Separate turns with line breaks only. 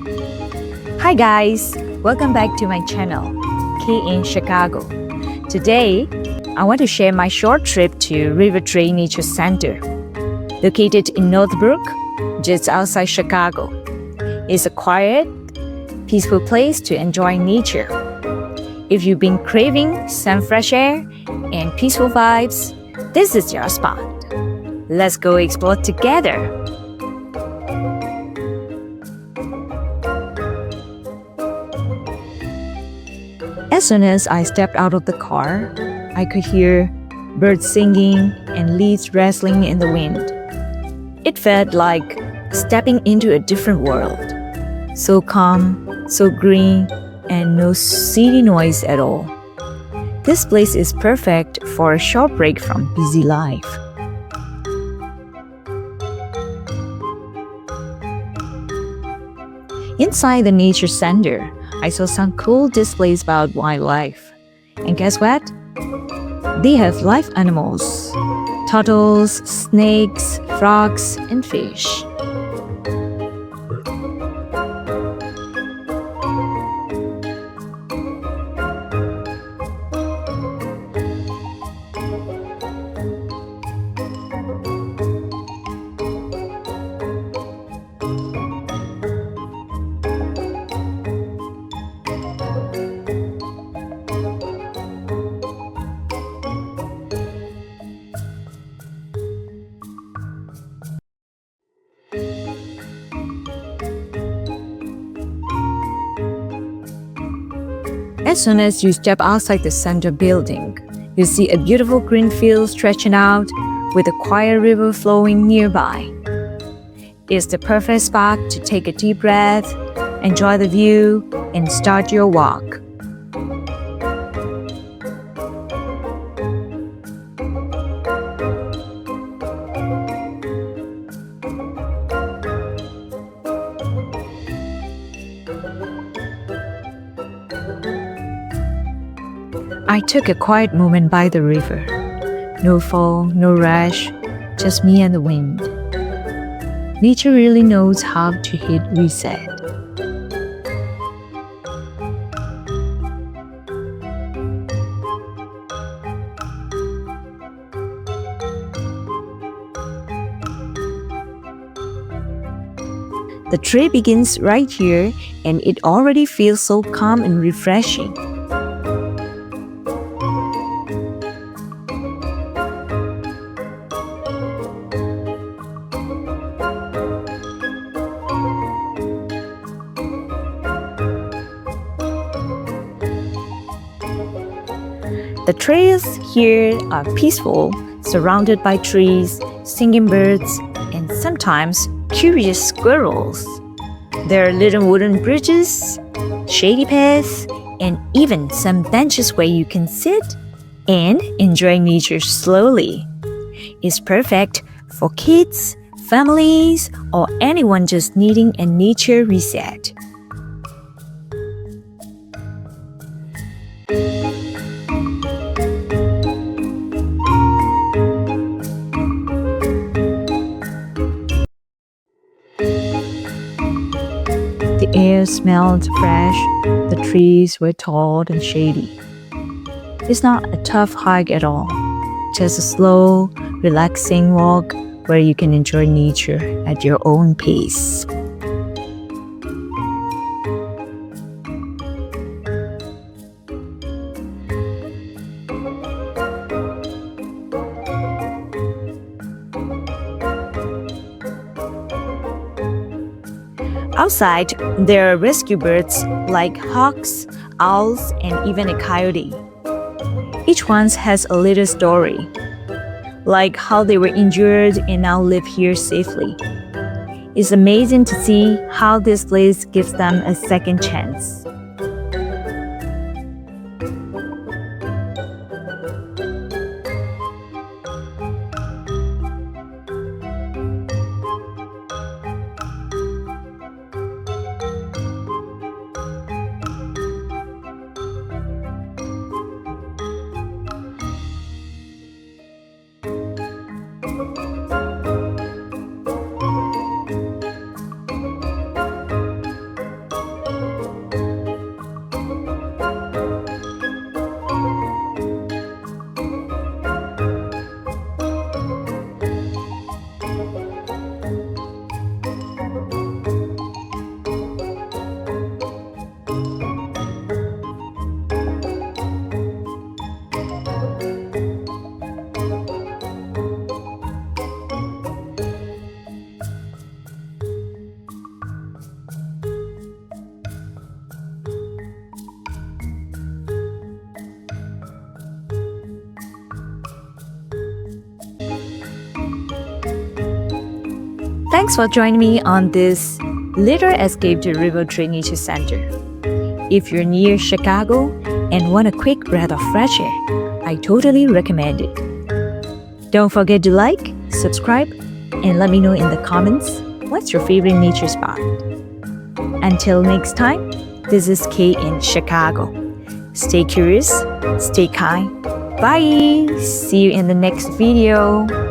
Hi guys, welcome back to my channel, Key in Chicago. Today, I want to share my short trip to River Trail Nature Center, located in Northbrook, just outside Chicago. It's a quiet, peaceful place to enjoy nature. If you've been craving some fresh air and peaceful vibes, this is your spot. Let's go explore together. As soon as I stepped out of the car, I could hear birds singing and leaves rustling in the wind. It felt like stepping into a different world. So calm, so green, and no city noise at all. This place is perfect for a short break from busy life. Inside the nature center, I saw some cool displays about wildlife. And guess what? They have live animals: turtles, snakes, frogs, and fish. As soon as you step outside the center building, you see a beautiful green field stretching out with a quiet river flowing nearby. It's the perfect spot to take a deep breath, enjoy the view, and start your walk. I took a quiet moment by the river. No phone, no rush, just me and the wind. Nature really knows how to hit reset. The trail begins right here, and it already feels so calm and refreshing. The trails here are peaceful, surrounded by trees, singing birds, and sometimes curious squirrels. There are little wooden bridges, shady paths, and even some benches where you can sit and enjoy nature slowly. It's perfect for kids, families, or anyone just needing a nature reset. The air smelled fresh, the trees were tall and shady. It's not a tough hike at all, just a slow, relaxing walk where you can enjoy nature at your own pace. Outside, there are rescue birds like hawks, owls, and even a coyote. Each one has a little story, like how they were injured and now live here safely. It's amazing to see how this place gives them a second chance. Thanks for joining me on this little escape to River Tree Nature Center. If you're near Chicago and want a quick breath of fresh air, I totally recommend it. Don't forget to like, subscribe, and let me know in the comments what's your favorite nature spot. Until next time, this is Kay in Chicago. Stay curious, stay kind. Bye! See you in the next video.